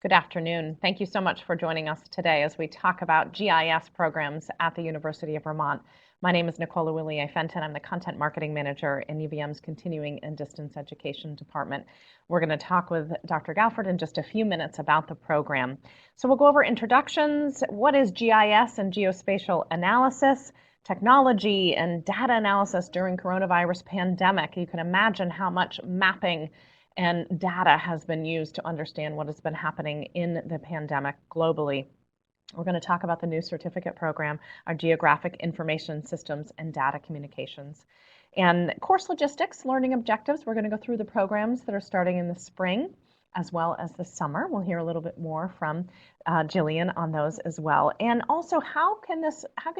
Good afternoon. Thank you so much for joining us today as we talk about GIS programs at the University of Vermont. My name is Nicola Willie-Fenton. I'm the Content Marketing Manager in UVM's Continuing and Distance Education Department. We're going to talk with Dr. Galford in just a few minutes about the program. So we'll go over introductions, what is GIS and Geospatial Analysis, technology and data analysis during coronavirus pandemic. You can imagine how much mapping and data has been used to understand what has been happening in the pandemic globally. We're going to talk about the new certificate program, our Geographic Information Systems and Data Communications. And course logistics, learning objectives, we're going to go through the programs that are starting in the spring as well as the summer. We'll hear a little bit more from Gillian on those as well. And also, how can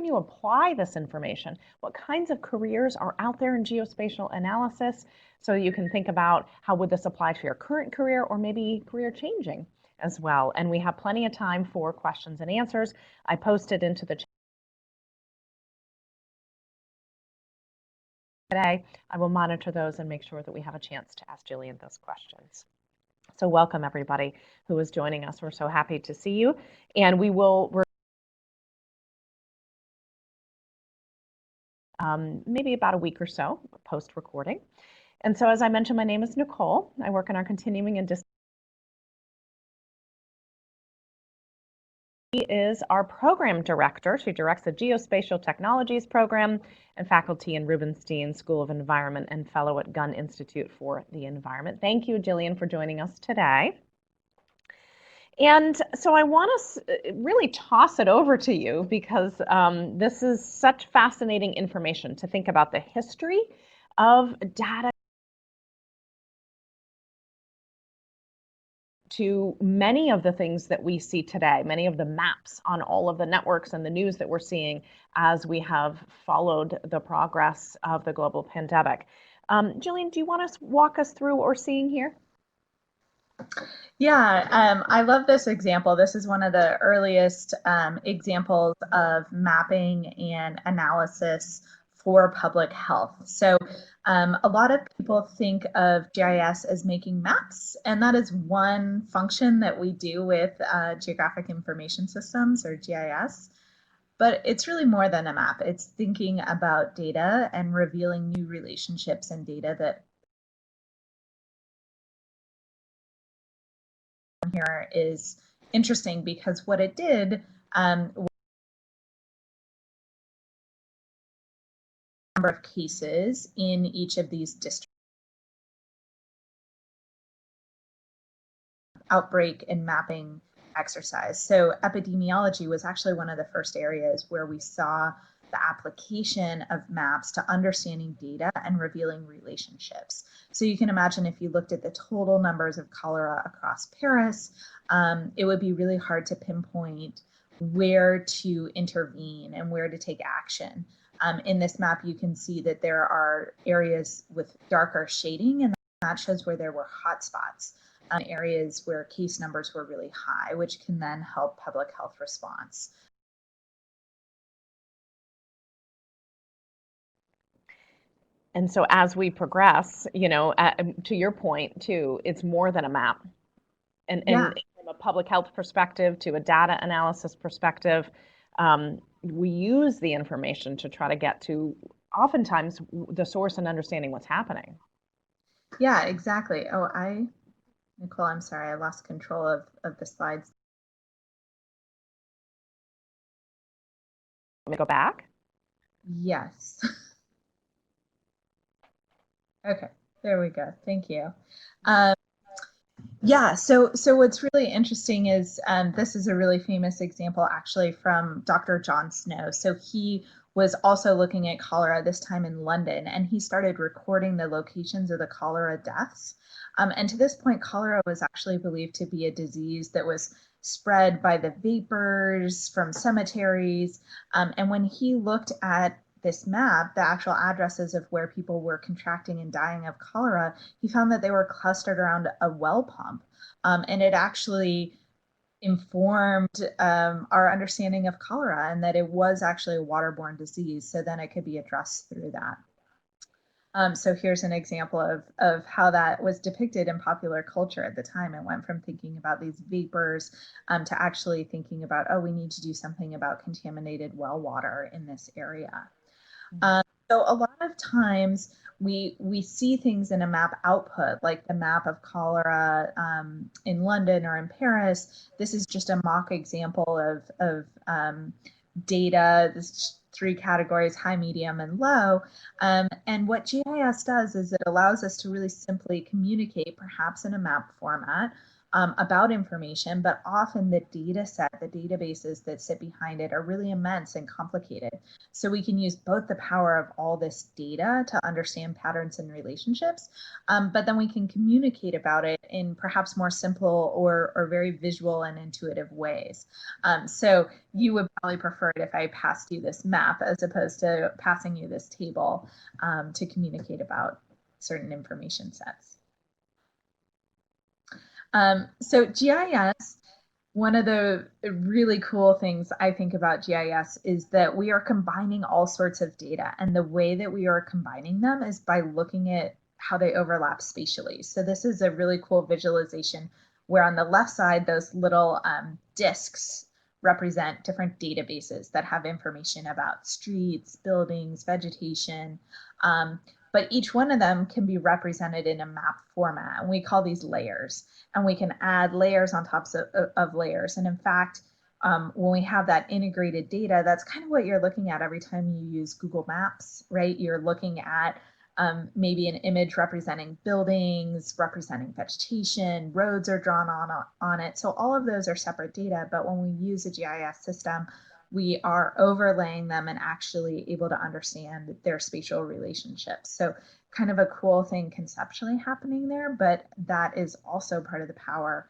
you apply this information? What kinds of careers are out there in geospatial analysis? So you can think about how would this apply to your current career or maybe career changing as well. And we have plenty of time for questions and answers. I posted into the chat today. I will monitor those and make sure that we have a chance to ask Gillian those questions. So welcome everybody who is joining us. We're so happy to see you. And we will maybe about a week or so post recording. And so as I mentioned, my name is Nicole. I work in our continuing and distance. She is our program director. She directs the Geospatial Technologies program and faculty in Rubenstein School of Environment and fellow at Gunn Institute for the Environment. Thank you, Gillian, for joining us today. And so I want to really toss it over to you because this is such fascinating information to think about the history of data to many of the things that we see today, many of the maps on all of the networks and the news that we're seeing as we have followed the progress of the global pandemic. Gillian, do you want to walk us through what we're seeing here? Yeah, I love this example. This is one of the earliest examples of mapping and analysis for public health. So a lot of people think of GIS as making maps, and that is one function that we do with Geographic Information Systems, or GIS. But it's really more than a map. It's thinking about data and revealing new relationships and data that here is interesting because what it did number of cases in each of these districts, outbreak and mapping exercise. So epidemiology was actually one of the first areas where we saw the application of maps to understanding data and revealing relationships. So you can imagine if you looked at the total numbers of cholera across Paris, it would be really hard to pinpoint where to intervene and where to take action. In this map, you can see that there are areas with darker shading, and that shows where there were hotspots, areas where case numbers were really high, which can then help public health response. And so as we progress, you know, to your point too, it's more than a map. And from a public health perspective to a data analysis perspective, we use the information to try to get to oftentimes the source and understanding what's happening. Yeah, exactly. Oh, Nicole, I'm sorry, I lost control of the slides. Let me go back. Yes. Okay, there we go. Thank you. Yeah, so what's really interesting is this is a really famous example actually from Dr. John Snow. So he was also looking at cholera, this time in London, and he started recording the locations of the cholera deaths. And to this point, cholera was actually believed to be a disease that was spread by the vapors from cemeteries. And when he looked at this map, the actual addresses of where people were contracting and dying of cholera, he found that they were clustered around a well pump. And it actually informed our understanding of cholera and that it was actually a waterborne disease. So then it could be addressed through that. So here's an example of how that was depicted in popular culture at the time. It went from thinking about these vapors to actually thinking about, oh, we need to do something about contaminated well water in this area. So a lot of times we see things in a map output, like the map of cholera in London or in Paris. This is just a mock example of data. This 3 categories: high, medium, and low. And what GIS does is it allows us to really simply communicate, perhaps in a map format, about information, but often the data set, the databases that sit behind it are really immense and complicated. So we can use both the power of all this data to understand patterns and relationships, but then we can communicate about it in perhaps more simple or very visual and intuitive ways. So you would probably prefer it if I passed you this map as opposed to passing you this table to communicate about certain information sets. So GIS, one of the really cool things I think about GIS is that we are combining all sorts of data, and the way that we are combining them is by looking at how they overlap spatially. So this is a really cool visualization where on the left side, those little discs represent different databases that have information about streets, buildings, vegetation. But each one of them can be represented in a map format, and we call these layers. And we can add layers on top of layers. And in fact, when we have that integrated data, that's kind of what you're looking at every time you use Google Maps, right? You're looking at maybe an image representing buildings, representing vegetation, roads are drawn on it. So all of those are separate data, but when we use a GIS system, we are overlaying them and actually able to understand their spatial relationships. So kind of a cool thing conceptually happening there, but that is also part of the power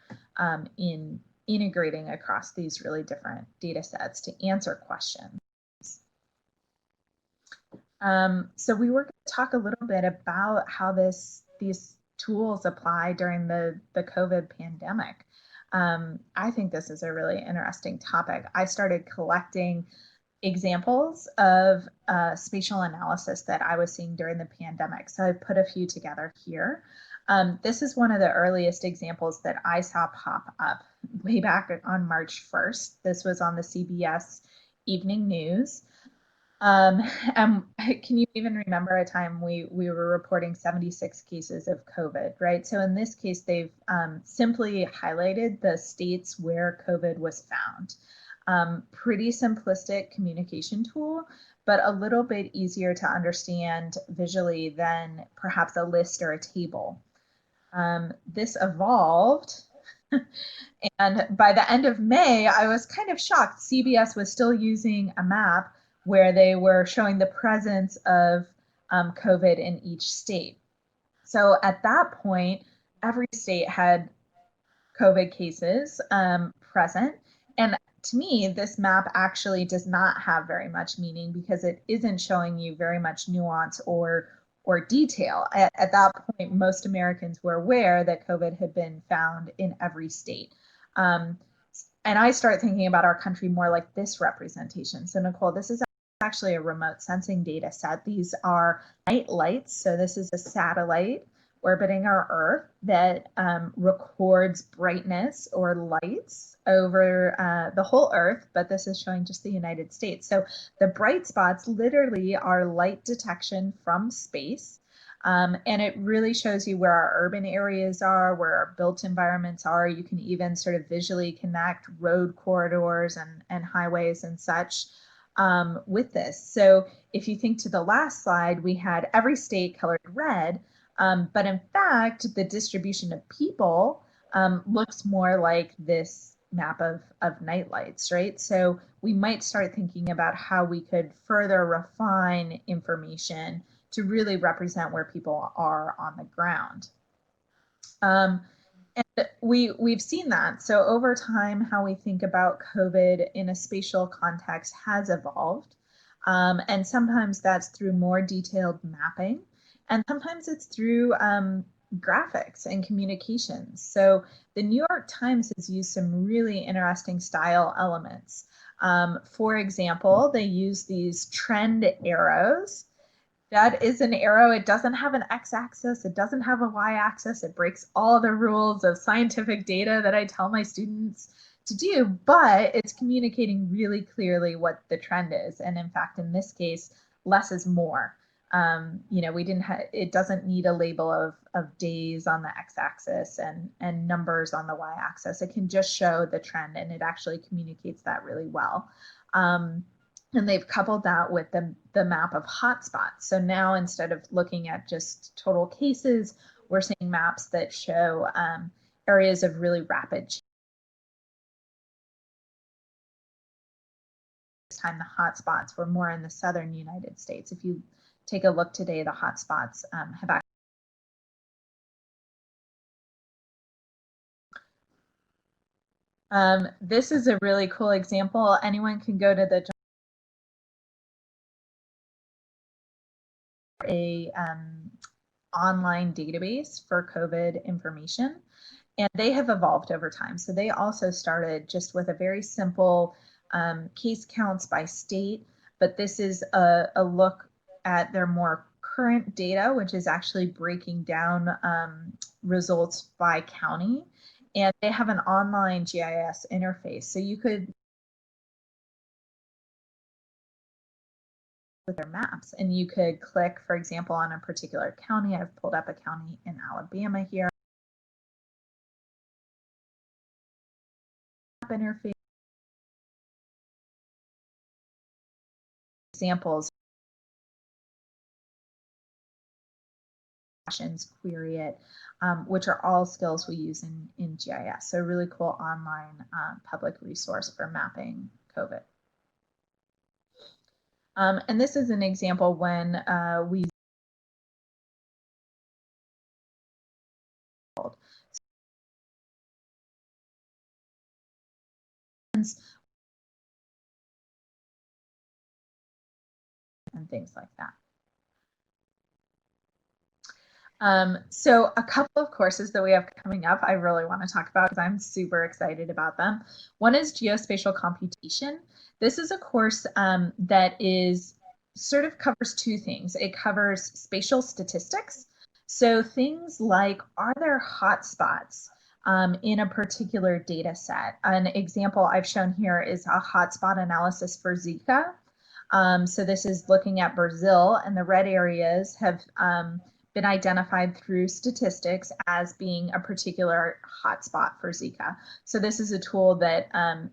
in integrating across these really different data sets to answer questions. So we were going to talk a little bit about how these tools apply during the COVID pandemic. I think this is a really interesting topic. I started collecting examples of spatial analysis that I was seeing during the pandemic. So I put a few together here. This is one of the earliest examples that I saw pop up way back on March 1st. This was on the CBS Evening News. And can you even remember a time we were reporting 76 cases of COVID, right? So in this case, they've simply highlighted the states where COVID was found. Pretty simplistic communication tool, but a little bit easier to understand visually than perhaps a list or a table. This evolved. And by the end of May, I was kind of shocked. CBS was still using a map where they were showing the presence of COVID in each state. So at that point, every state had COVID cases present. And to me, this map actually does not have very much meaning because it isn't showing you very much nuance or detail. At that point, most Americans were aware that COVID had been found in every state. And I start thinking about our country more like this representation. So Nicole, this is actually a remote sensing data set. These are night lights. So this is a satellite orbiting our Earth that records brightness or lights over the whole Earth, but this is showing just the United States. So the bright spots literally are light detection from space. And it really shows you where our urban areas are, where our built environments are. You can even sort of visually connect road corridors and highways and such with this. So if you think to the last slide, we had every state colored red, but in fact, the distribution of people looks more like this map of nightlights, right? So we might start thinking about how we could further refine information to really represent where people are on the ground. And we've seen that. So over time, how we think about COVID in a spatial context has evolved. And sometimes that's through more detailed mapping, and sometimes it's through graphics and communications. So the New York Times has used some really interesting style elements. For example, they use these trend arrows That is an arrow. It doesn't have an x-axis. It doesn't have a y-axis. It breaks all the rules of scientific data that I tell my students to do, but it's communicating really clearly what the trend is. And in fact, in this case, less is more. We didn't have, it doesn't need a label of days on the x-axis and numbers on the y-axis. It can just show the trend, and it actually communicates that really well. And they've coupled that with the map of hotspots. So now instead of looking at just total cases, we're seeing maps that show areas of really rapid change. This time the hotspots were more in the southern United States. If you take a look today, the hotspots have actually this is a really cool example. Anyone can go to the online database for COVID information, and they have evolved over time. So they also started just with a very simple case counts by state, but this is a look at their more current data, which is actually breaking down results by county. And they have an online GIS interface. So you could with their maps, and you could click, for example, on a particular county. I've pulled up a county in Alabama here. Interface examples, query it, which are all skills we use in GIS. So really cool online public resource for mapping COVID. And this is an example when we and things like that. So a couple of courses that we have coming up I really want to talk about because I'm super excited about them. One is Geospatial Computation. This is a course that is sort of covers two things. It covers spatial statistics. So things like, are there hotspots in a particular data set? An example I've shown here is a hotspot analysis for Zika. So this is looking at Brazil, and the red areas have been identified through statistics as being a particular hotspot for Zika. So this is a tool that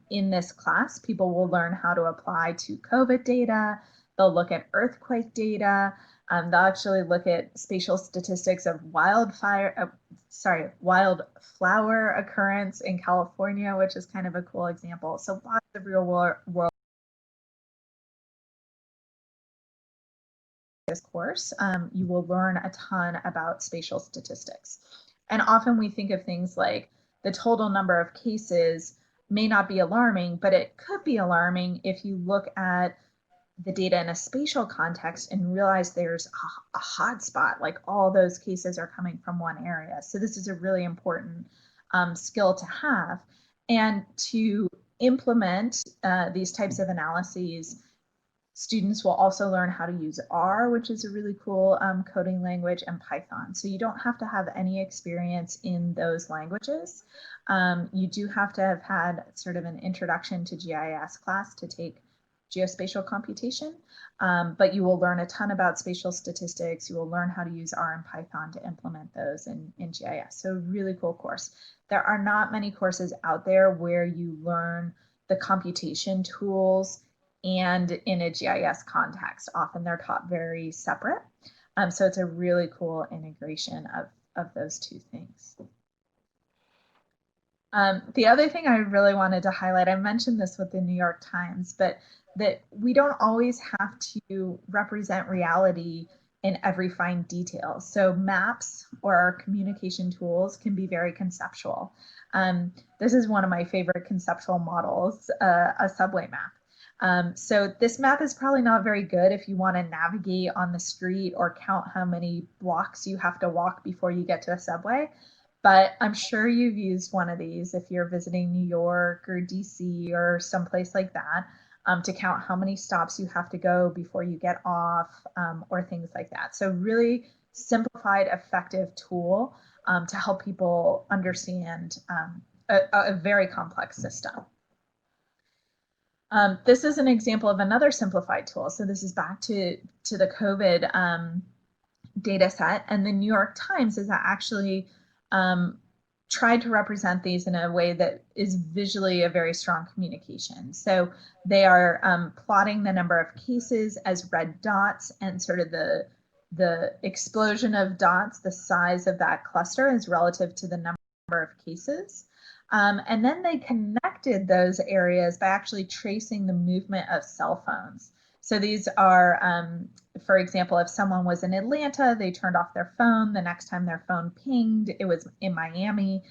in this class, people will learn how to apply to COVID data. They'll look at earthquake data. They'll actually look at spatial statistics of wildflower occurrence in California, which is kind of a cool example. So lots of real world this course, you will learn a ton about spatial statistics. And often we think of things like the total number of cases may not be alarming, but it could be alarming if you look at the data in a spatial context and realize there's a hotspot, like all those cases are coming from one area. So this is a really important skill to have. And to implement these types of analyses, students will also learn how to use R, which is a really cool coding language, and Python. So you don't have to have any experience in those languages. You do have to have had sort of an introduction to GIS class to take geospatial computation, but you will learn a ton about spatial statistics. You will learn how to use R and Python to implement those in GIS. So really cool course. There are not many courses out there where you learn the computation tools and in a GIS context. Often they're taught very separate. So it's a really cool integration of those two things. The other thing I really wanted to highlight, I mentioned this with the New York Times, but that we don't always have to represent reality in every fine detail. So maps or our communication tools can be very conceptual. This is one of my favorite conceptual models, a subway map. So this map is probably not very good if you want to navigate on the street or count how many blocks you have to walk before you get to a subway. But I'm sure you've used one of these if you're visiting New York or DC or someplace like that. to count how many stops you have to go before you get off, or things like that. So really simplified, effective tool to help people understand a very complex system. This is an example of another simplified tool. So this is back to the COVID data set, and the New York Times has actually tried to represent these in a way that is visually a very strong communication. So they are plotting the number of cases as red dots, and sort of the explosion of dots, the size of that cluster is relative to the number of cases. And then they connected those areas by actually tracing the movement of cell phones. So these are, for example, if someone was in Atlanta, they turned off their phone. The next time their phone pinged, it was in Miami.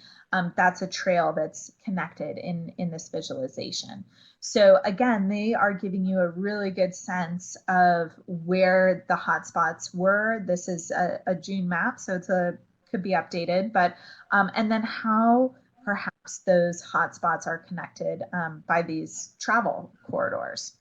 That's a trail that's connected in this visualization. So again, they are giving you a really good sense of where the hotspots were. This is a June map, so it's could be updated, but and then how perhaps those hotspots are connected by these travel corridors.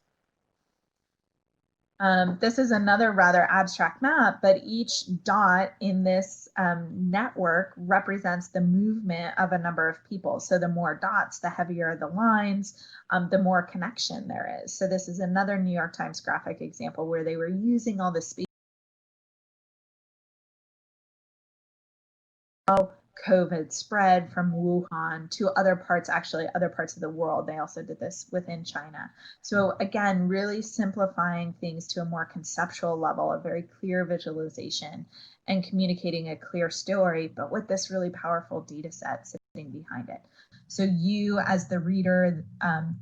This is another rather abstract map, but each dot in this network represents the movement of a number of people. So the more dots, the heavier the lines, the more connection there is. So this is another New York Times graphic example where they were using all the space. COVID spread from Wuhan to other parts, actually other parts of the world. They also did this within China. So again, really simplifying things to a more conceptual level, a very clear visualization, and communicating a clear story, but with this really powerful data set sitting behind it. So you, as the reader,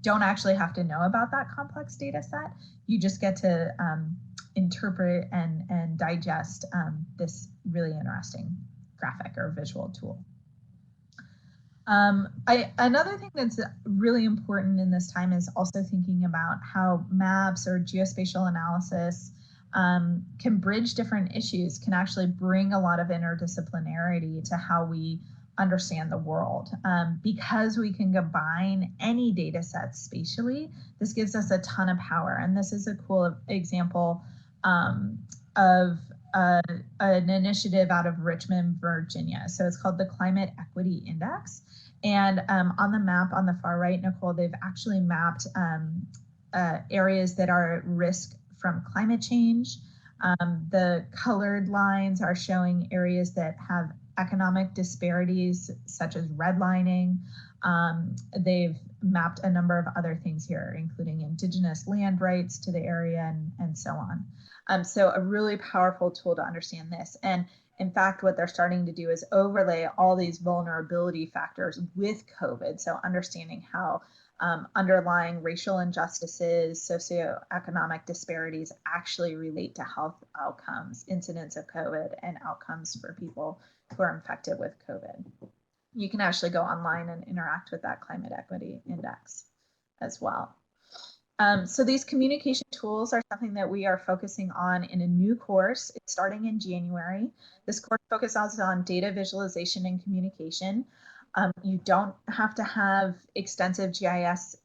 don't actually have to know about that complex data set. You just get to interpret and digest this really interesting graphic or visual tool. Another thing that's really important in this time is also thinking about how maps or geospatial analysis can bridge different issues, can actually bring a lot of interdisciplinarity to how we understand the world. Because we can combine any data sets spatially, this gives us a ton of power. And this is a cool example of an initiative out of Richmond, Virginia. So it's called the Climate Equity Index. And on the map on the far right, Nicole, they've actually mapped areas that are at risk from climate change. The colored lines are showing areas that have economic disparities, such as redlining. They've mapped a number of other things here, including indigenous land rights to the area and so on. So a really powerful tool to understand this. And in fact, what they're starting to do is overlay all these vulnerability factors with COVID. So understanding how underlying racial injustices, socioeconomic disparities actually relate to health outcomes, incidence of COVID, and outcomes for people who are infected with COVID. You can actually go online and interact with that Climate Equity Index as well. So these communication tools are something that we are focusing on in a new course. It's starting in January. This course focuses on data visualization and communication. You don't have to have extensive GIS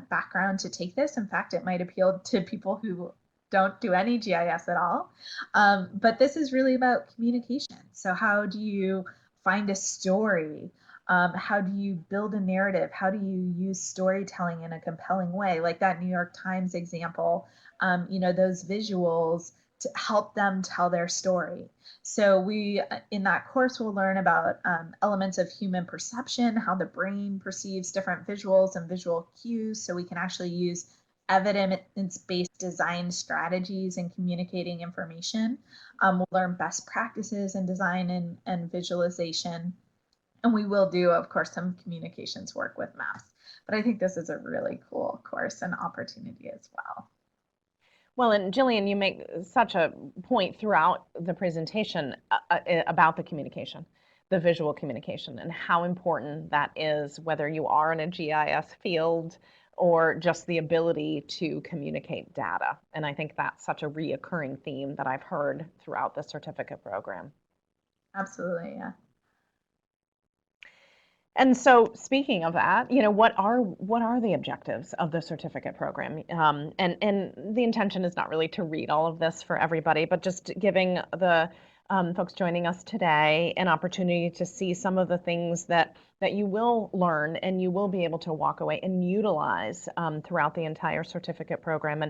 background to take this. In fact, it might appeal to people who don't do any GIS at all. But this is really about communication. So how do you find a story? How do you build a narrative? How do you use storytelling in a compelling way? Like that New York Times example, those visuals to help them tell their story. So we, in that course, will learn about elements of human perception, how the brain perceives different visuals and visual cues, so we can actually use evidence-based design strategies in communicating information. We'll learn best practices in design and visualization. And we will do, of course, some communications work with maps. But I think this is a really cool course and opportunity as well. Well, and Gillian, you make such a point throughout the presentation about the communication, the visual communication, and how important that is, whether you are in a GIS field or just the ability to communicate data. And I think that's such a reoccurring theme that I've heard throughout the certificate program. Absolutely, yeah. And so speaking of that, what are the objectives of the certificate program? And the intention is not really to read all of this for everybody, but just giving the folks joining us today an opportunity to see some of the things that you will learn and you will be able to walk away and utilize throughout the entire certificate program.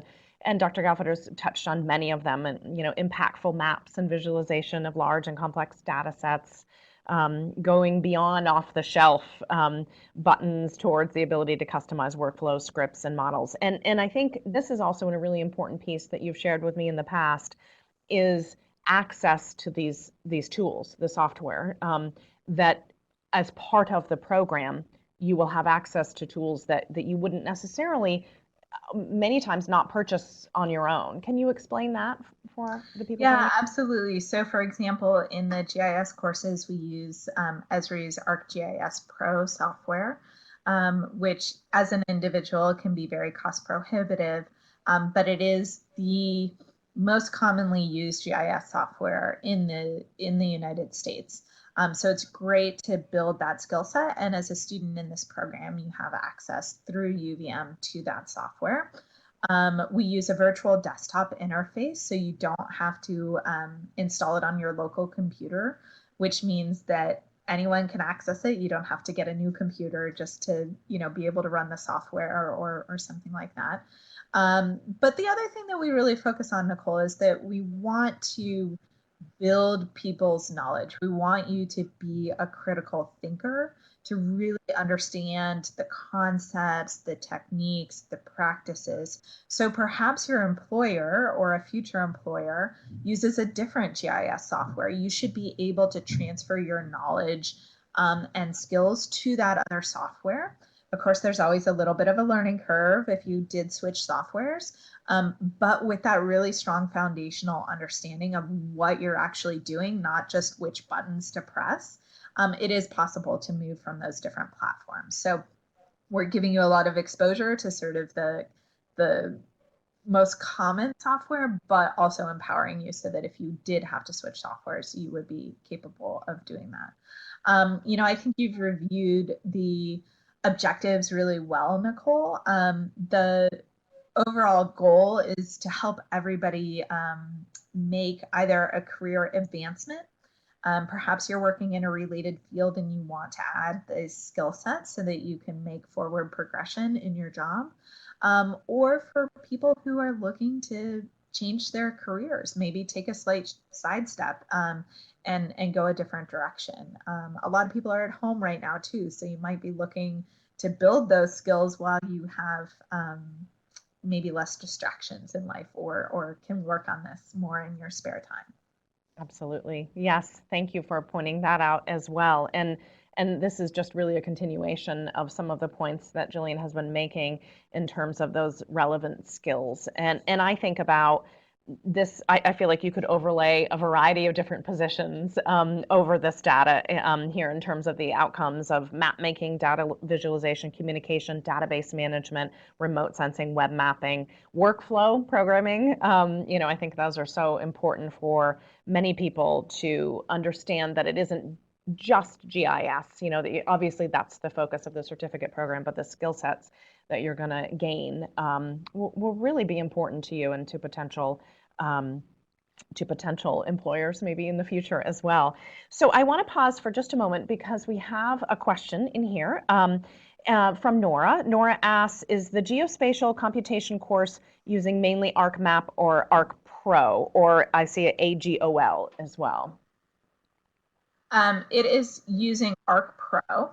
And Dr. Galford has touched on many of them, and impactful maps and visualization of large and complex data sets, going beyond off-the-shelf buttons towards the ability to customize workflows, scripts, and models. And I think this is also a really important piece that you've shared with me in the past, is access to these tools, the software, that as part of the program, you will have access to tools that you wouldn't necessarily many times not purchase on your own. Can you explain that for the people? Yeah, absolutely. So for example, in the GIS courses, we use Esri's ArcGIS Pro software, which as an individual can be very cost prohibitive, but it is the most commonly used GIS software in the United States. So it's great to build that skill set. And as a student in this program, you have access through UVM to that software. We use a virtual desktop interface, so you don't have to install it on your local computer, which means that anyone can access it. You don't have to get a new computer just to be able to run the software or something like that. But the other thing that we really focus on, Nicole, is that we want to build people's knowledge. We want you to be a critical thinker, to really understand the concepts, the techniques, the practices. So perhaps your employer or a future employer uses a different GIS software. You should be able to transfer your knowledge and skills to that other software. Of course, there's always a little bit of a learning curve if you did switch softwares, but with that really strong foundational understanding of what you're actually doing, not just which buttons to press, it is possible to move from those different platforms. So we're giving you a lot of exposure to sort of the most common software, but also empowering you so that if you did have to switch softwares, you would be capable of doing that. I think you've reviewed the objectives really well, Nicole. The overall goal is to help everybody make either a career advancement. Perhaps you're working in a related field and you want to add these skill sets so that you can make forward progression in your job, or for people who are looking to change their careers, maybe take a slight sidestep and go a different direction. A lot of people are at home right now too, so you might be looking to build those skills while you have maybe less distractions in life, or can work on this more in your spare time. Absolutely. Yes. Thank you for pointing that out as well. And this is just really a continuation of some of the points that Gillian has been making in terms of those relevant skills. And I think about this, I feel like you could overlay a variety of different positions over this data here in terms of the outcomes of map making, data visualization, communication, database management, remote sensing, web mapping, workflow programming. I think those are so important for many people to understand that it isn't just GIS. Obviously that's the focus of the certificate program, but the skill sets that you're going to gain will really be important to you and to potential employers maybe in the future as well. So I want to pause for just a moment because we have a question in here from Nora. Nora asks, is the Geospatial Computation course using mainly ArcMap or ArcPro, or I see AGOL as well? It is using ArcPro.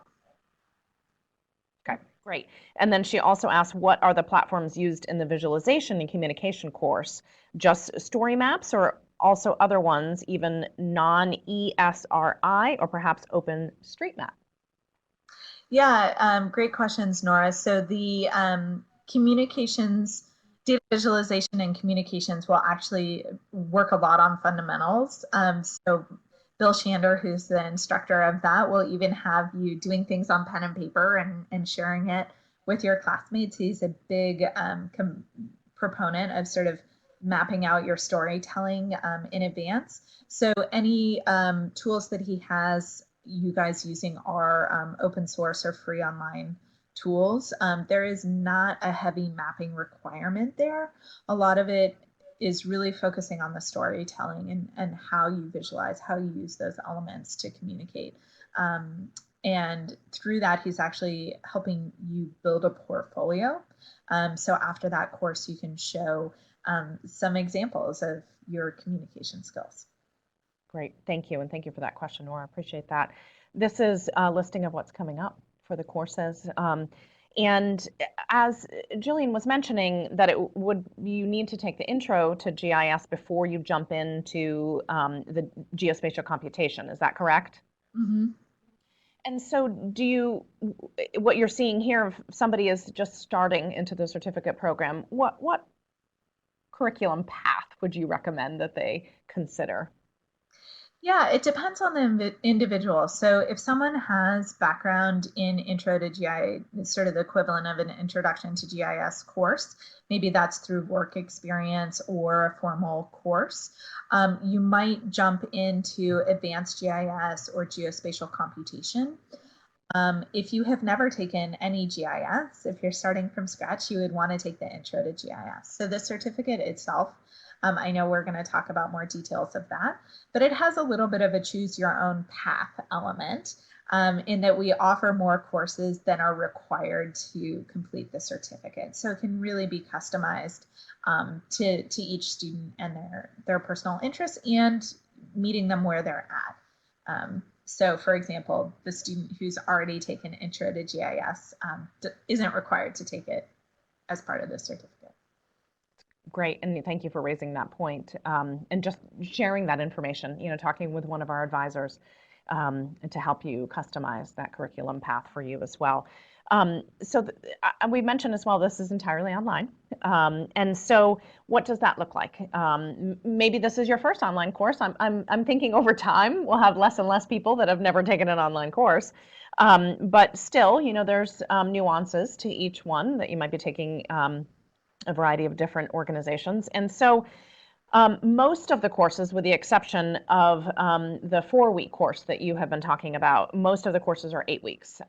Okay, great. And then she also asked, what are the platforms used in the visualization and communication course? Just story maps or also other ones, even non-ESRI or perhaps OpenStreetMap? Yeah, great questions, Nora. So the communications, data visualization and communications will actually work a lot on fundamentals. So Bill Shander, who's the instructor of that, will even have you doing things on pen and paper and sharing it with your classmates. He's a big proponent of sort of mapping out your storytelling in advance. So any tools that he has, you guys using our open source or free online tools. There is not a heavy mapping requirement there. A lot of it is really focusing on the storytelling and how you visualize, how you use those elements to communicate. And through that, he's actually helping you build a portfolio. So after that course, you can show some examples of your communication skills. Great, thank you, and thank you for that question, Nora. I appreciate that. This is a listing of what's coming up for the courses. And as Gillian was mentioning, that you need to take the intro to GIS before you jump into the geospatial computation. Is that correct? Mm-hmm. And so what you're seeing here, if somebody is just starting into the certificate program, what curriculum path would you recommend that they consider? Yeah, it depends on the individual. So if someone has background in Intro to GIS, sort of the equivalent of an Introduction to GIS course, maybe that's through work experience or a formal course, you might jump into Advanced GIS or Geospatial Computation. If you have never taken any GIS, if you're starting from scratch, you would want to take the Intro to GIS. So the certificate itself, I know we're going to talk about more details of that, but it has a little bit of a choose your own path element in that we offer more courses than are required to complete the certificate. So it can really be customized to each student and their personal interests and meeting them where they're at. So for example, the student who's already taken Intro to GIS isn't required to take it as part of the certificate. Great, and thank you for raising that point and just sharing that information, talking with one of our advisors to help you customize that curriculum path for you as well. We mentioned as well, this is entirely online. And so what does that look like? Maybe this is your first online course. I'm thinking over time, we'll have less and less people that have never taken an online course. But still, there's nuances to each one that you might be taking a variety of different organizations. And so most of the courses, with the exception of the 4-week course that you have been talking about, most of the courses are 8 weeks.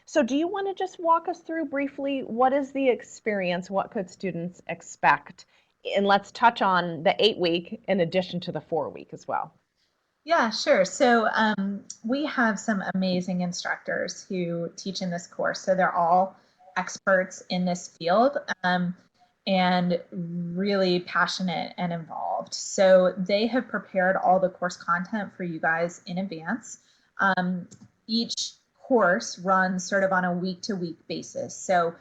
So do you want to just walk us through briefly, what is the experience? What could students expect? And let's touch on the 8-week in addition to the 4-week as well. Yeah, sure. So we have some amazing instructors who teach in this course. So they're all experts in this field. And really passionate and involved. So they have prepared all the course content for you guys in advance. Each course runs sort of on a week-to-week basis. So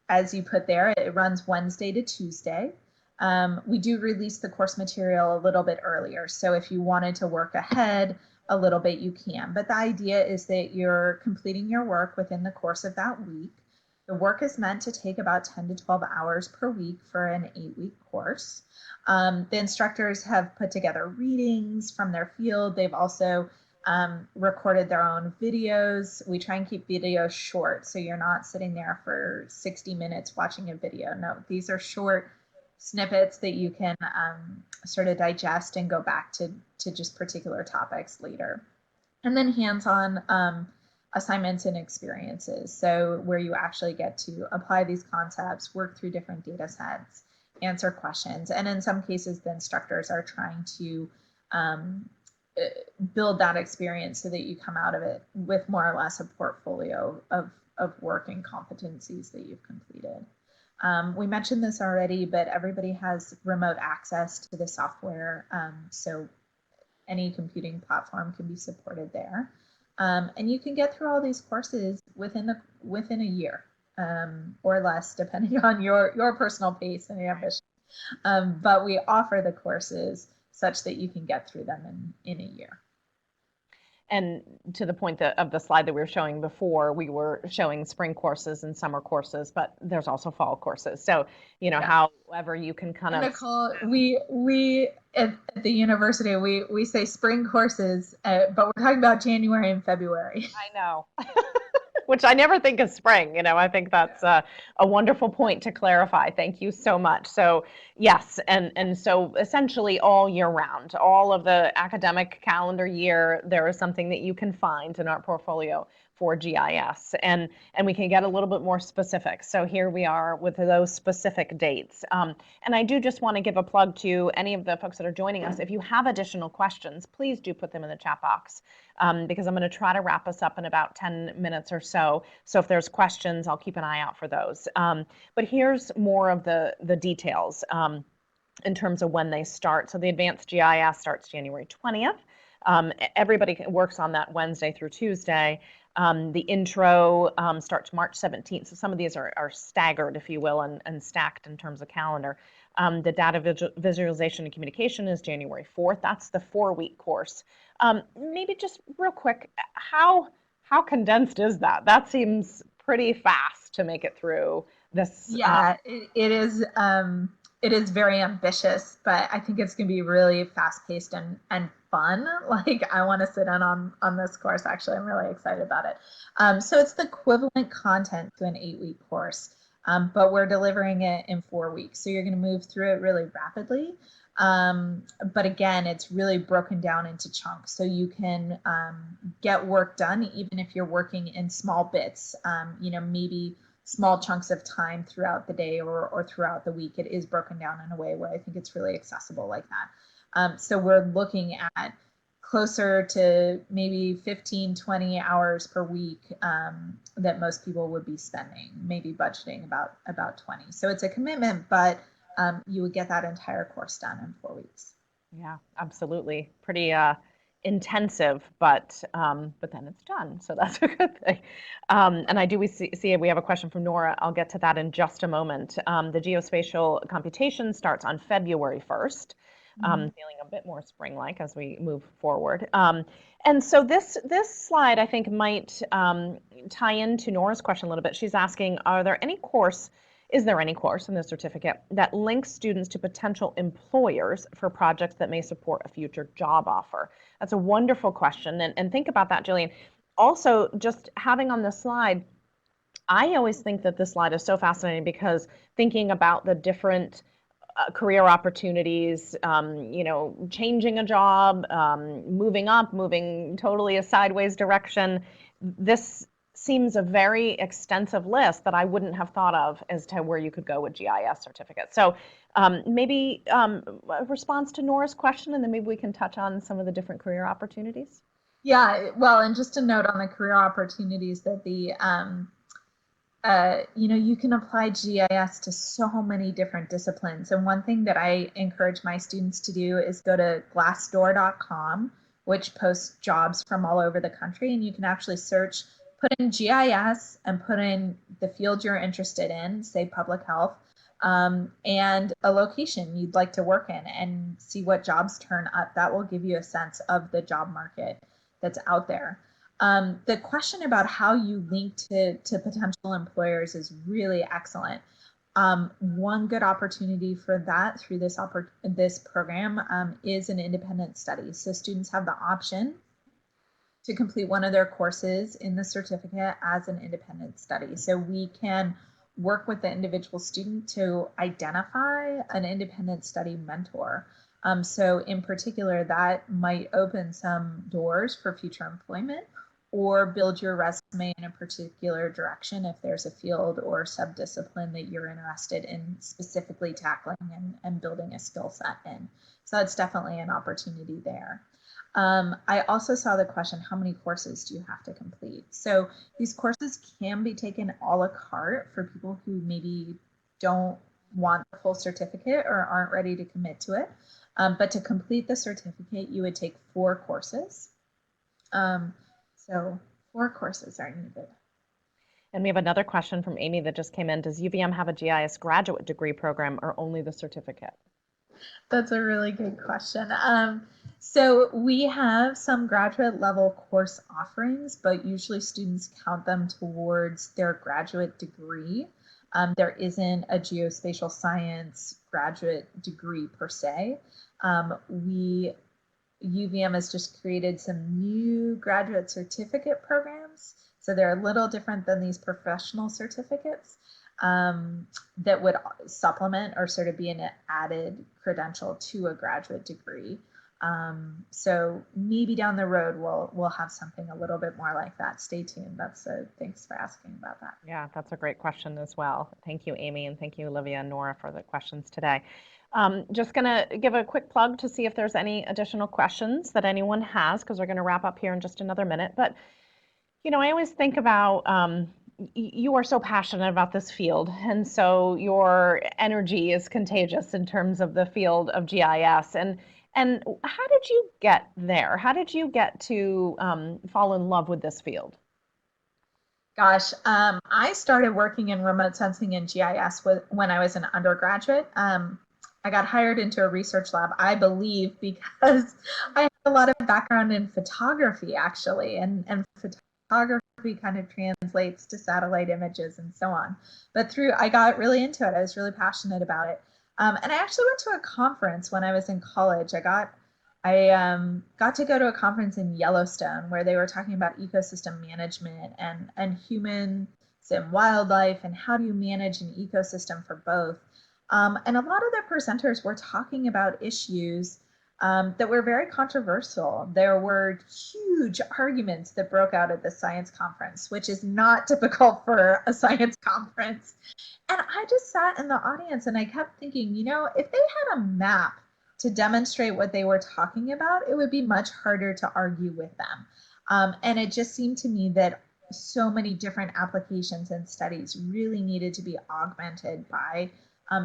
as you put there, it runs Wednesday to Tuesday. We do release the course material a little bit earlier. So if you wanted to work ahead a little bit, you can. But the idea is that you're completing your work within the course of that week. The work is meant to take about 10 to 12 hours per week for an 8-week course. The instructors have put together readings from their field. They've also recorded their own videos. We try and keep videos short, so you're not sitting there for 60 minutes watching a video. No, these are short snippets that you can sort of digest and go back to just particular topics later. And then hands-on assignments and experiences. So where you actually get to apply these concepts, work through different data sets, answer questions. And in some cases, the instructors are trying to build that experience so that you come out of it with more or less a portfolio of work and competencies that you've completed. We mentioned this already, but everybody has remote access to the software. So any computing platform can be supported there. And you can get through all these courses within a year or less, depending on your personal pace and ambition. But we offer the courses such that you can get through them in a year. And to the point of the slide that we were showing before, we were showing spring courses and summer courses, but there's also fall courses. So, however you can kind of. Nicole, we at the university, we say spring courses, but we're talking about January and February. I know. which I never think is spring. I think that's a wonderful point to clarify. Thank you so much. So yes, and so essentially all year round, all of the academic calendar year, there is something that you can find in our portfolio for GIS, and we can get a little bit more specific. So here we are with those specific dates. And I do just want to give a plug to any of the folks that are joining us. If you have additional questions, please do put them in the chat box, because I'm going to try to wrap us up in about 10 minutes or so. So if there's questions, I'll keep an eye out for those. But here's more of the details in terms of when they start. So the advanced GIS starts January 20th. Everybody works on that Wednesday through Tuesday. The intro starts March 17th. So some of these are staggered, if you will, and stacked in terms of calendar. The data visualization and communication is January 4th. That's the 4-week course. Maybe just real quick, how condensed is that? That seems pretty fast to make it through this. Yeah, it is. It is very ambitious, but I think it's going to be really fast-paced and fun. Like, I want to sit in on this course. Actually, I'm really excited about it. So it's the equivalent content to an 8-week course, but we're delivering it in 4 weeks. So you're going to move through it really rapidly. But again, it's really broken down into chunks. So you can get work done even if you're working in small bits, maybe small chunks of time throughout the day or throughout the week. It is broken down in a way where I think it's really accessible like that. So we're looking at closer to maybe 15, 20 hours per week that most people would be spending, maybe budgeting about 20. So it's a commitment, but you would get that entire course done in 4 weeks. Yeah, absolutely. Pretty intensive, but then it's done, so that's a good thing. And I do see we have a question from Nora. I'll get to that in just a moment. The geospatial computation starts on February 1st, feeling a bit more spring-like as we move forward. And so this slide, I think, might tie into Nora's question a little bit. She's asking, is there any course in the certificate that links students to potential employers for projects that may support a future job offer? That's a wonderful question. And think about that, Gillian. Also, just having on this slide, I always think that this slide is so fascinating because thinking about the different career opportunities, changing a job, moving up, moving totally a sideways direction, this seems a very extensive list that I wouldn't have thought of as to where you could go with GIS certificates. So maybe a response to Nora's question, and then maybe we can touch on some of the different career opportunities. Yeah, well, and just a note on the career opportunities that you can apply GIS to so many different disciplines. And one thing that I encourage my students to do is go to glassdoor.com, which posts jobs from all over the country, and you can actually put in GIS and put in the field you're interested in, say public health, and a location you'd like to work in and see what jobs turn up. That will give you a sense of the job market that's out there. The question about how you link to potential employers is really excellent. One good opportunity for that through this program is an independent study. So students have the option to complete one of their courses in the certificate as an independent study. So we can work with the individual student to identify an independent study mentor. So in particular, that might open some doors for future employment or build your resume in a particular direction if there's a field or subdiscipline that you're interested in specifically tackling and building a skill set in. So that's definitely an opportunity there. I also saw the question, how many courses do you have to complete? So these courses can be taken a la carte for people who maybe don't want the full certificate or aren't ready to commit to it. But to complete the certificate, you would take 4 courses. So 4 courses are needed. And we have another question from Amy that just came in. Does UVM have a GIS graduate degree program or only the certificate? That's a really good question. So we have some graduate level course offerings, but usually students count them towards their graduate degree. There isn't a geospatial science graduate degree per se. UVM has just created some new graduate certificate programs. So they're a little different than these professional certificates that would supplement or sort of be an added credential to a graduate degree. So maybe down the road we'll have something a little bit more like that. Stay tuned. Thanks for asking about that. Yeah, that's a great question as well. Thank you, Amy, and thank you, Olivia and Nora, for the questions today. Just going to give a quick plug to see if there's any additional questions that anyone has, because we're going to wrap up here in just another minute. But, you know, I always think about you are so passionate about this field, and so your energy is contagious in terms of the field of GIS. And how did you get there? How did you get to fall in love with this field? Gosh, I started working in remote sensing and GIS when I was an undergraduate. I got hired into a research lab, I believe, because I have a lot of background in photography, actually, and photography kind of translates to satellite images and so on. But I got really into it. I was really passionate about it. And I actually went to a conference when I was in college. I got to go to a conference in Yellowstone where they were talking about ecosystem management and humans and wildlife and how do you manage an ecosystem for both. And a lot of the presenters were talking about issues that were very controversial. There were huge arguments that broke out at the science conference, which is not typical for a science conference. And I just sat in the audience and I kept thinking, you know, if they had a map to demonstrate what they were talking about, it would be much harder to argue with them. And it just seemed to me that so many different applications and studies really needed to be augmented by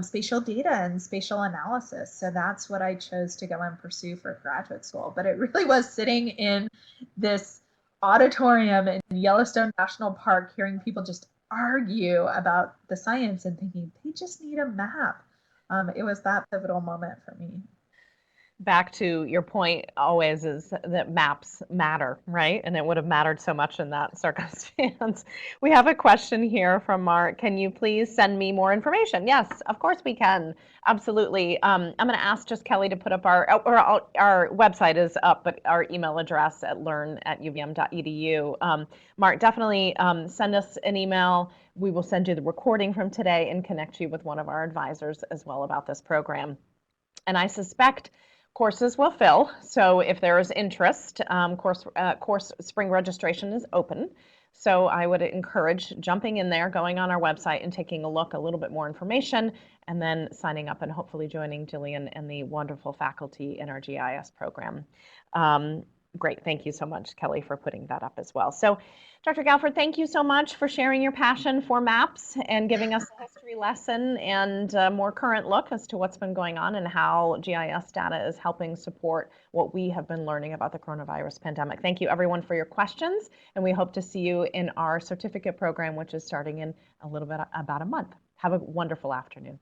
spatial data and spatial analysis. So that's what I chose to go and pursue for graduate school. But it really was sitting in this auditorium in Yellowstone National Park, hearing people just argue about the science and thinking they just need a map. It was that pivotal moment for me. Back to your point always is that maps matter, right? And it would have mattered so much in that circumstance. We have a question here from Mark. Can you please send me more information? Yes, of course we can. Absolutely. I'm going to ask just Kelly to put up our website is up, but our email address at learn@uvm.edu. Mark, definitely send us an email. We will send you the recording from today and connect you with one of our advisors as well about this program. And I suspect courses will fill, so if there is interest, course spring registration is open. So I would encourage jumping in there, going on our website and taking a look, a little bit more information, and then signing up and hopefully joining Gillian and the wonderful faculty in our GIS program. Great, thank you so much, Kelly, for putting that up as well. So Dr. Galford, thank you so much for sharing your passion for maps and giving us a history lesson and a more current look as to what's been going on and how GIS data is helping support what we have been learning about the coronavirus pandemic. Thank you everyone for your questions, and we hope to see you in our certificate program, which is starting in a little bit about a month. Have a wonderful afternoon.